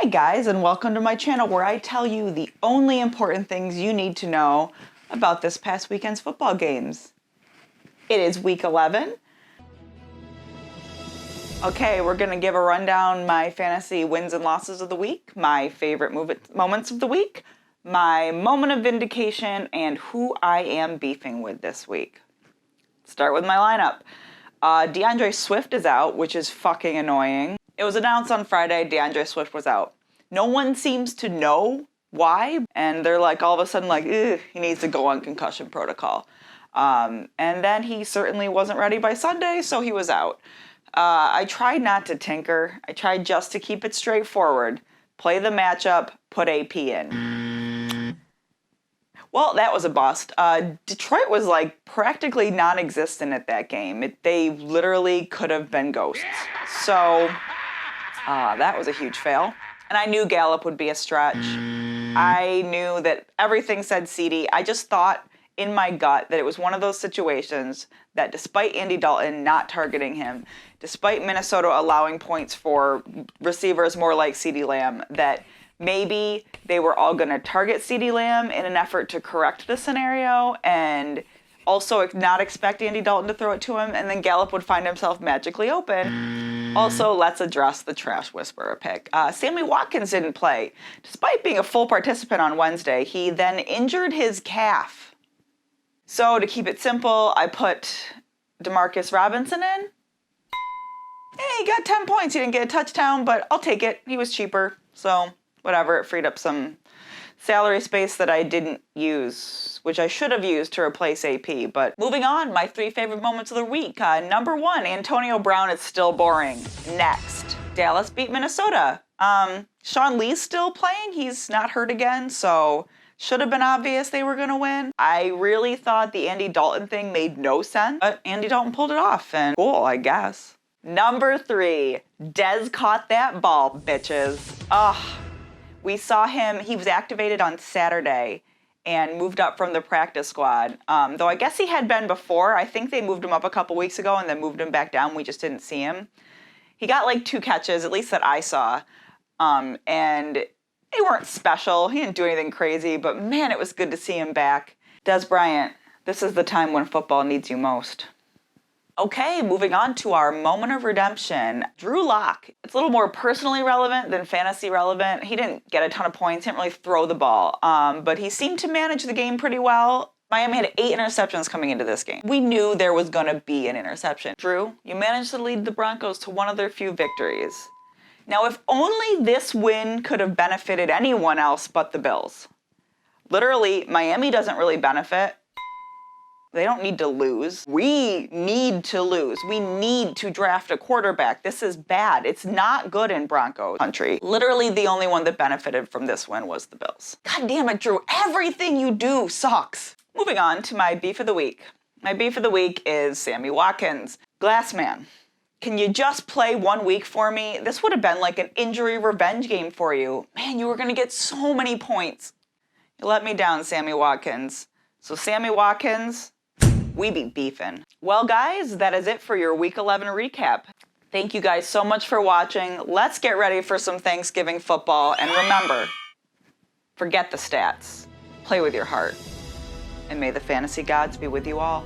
Hi guys, and welcome to my channel where I tell you the only important things you need to know about this past weekend's football games. It is week 11. Okay, we're gonna give a rundown my fantasy wins and losses of the week, my favorite moments of the week, my moment of vindication, and who I am beefing with this week. Start with my lineup. DeAndre Swift is out, which is fucking annoying. It was announced on Friday DeAndre Swift was out. No one seems to know why, and they're like all of a sudden like, he needs to go on concussion protocol. And then he certainly wasn't ready by Sunday, so he was out. I tried not to tinker. I tried just to keep it straightforward. Play the matchup, put AP in. Well, that was a bust. Detroit was like practically non-existent at that game. They literally could have been ghosts. So that was a huge fail. And I knew Gallup would be a stretch. I knew that everything said CD. I just thought in my gut that it was one of those situations that despite Andy Dalton not targeting him, despite Minnesota allowing points for receivers more like CeeDee Lamb, that maybe they were all going to target CeeDee Lamb in an effort to correct the scenario and also not expect Andy Dalton to throw it to him, and then Gallup would find himself magically open. Also, let's address the trash whisperer pick. Sammy Watkins didn't play. Despite being a full participant on Wednesday, he then injured his calf. So to keep it simple, I put Demarcus Robinson in. Hey, he got 10 points. He didn't get a touchdown, but I'll take it. He was cheaper, so whatever. It freed up some salary space that I didn't use, which I should have used to replace AP. But moving on, my 3 favorite moments of the week. Number 1, Antonio Brown is still boring. Next, Dallas beat Minnesota. Sean Lee's still playing. He's not hurt again, so should have been obvious they were going to win. I really thought the Andy Dalton thing made no sense, but Andy Dalton pulled it off, and cool, I guess. Number 3, Dez caught that ball, bitches. We saw him, he was activated on Saturday and moved up from the practice squad. Though I guess he had been before. I think they moved him up a couple weeks ago and then moved him back down. We just didn't see him. He got like 2 catches, at least that I saw. And they weren't special. He didn't do anything crazy, but man, it was good to see him back. Dez Bryant, this is the time when football needs you most. Okay, moving on to our moment of redemption. Drew Lock. It's a little more personally relevant than fantasy relevant. He didn't get a ton of points, didn't really throw the ball, but he seemed to manage the game pretty well. Miami had 8 interceptions coming into this game. We knew there was going to be an interception. Drew, you managed to lead the Broncos to one of their few victories. Now, if only this win could have benefited anyone else but the Bills. Literally, Miami doesn't really benefit. They don't need to lose. We need to lose. We need to draft a quarterback. This is bad. It's not good in Broncos country. Literally the only one that benefited from this win was the Bills. God damn it, Drew. Everything you do sucks. Moving on to my beef of the week. My beef of the week is Sammy Watkins. Glassman, can you just play 1 week for me? This would have been like an injury revenge game for you. Man, you were going to get so many points. You let me down, Sammy Watkins. So Sammy Watkins, we be beefing. Well, guys, that is it for your Week 11 recap. Thank you guys so much for watching. Let's get ready for some Thanksgiving football. And remember, forget the stats. Play with your heart. And may the fantasy gods be with you all.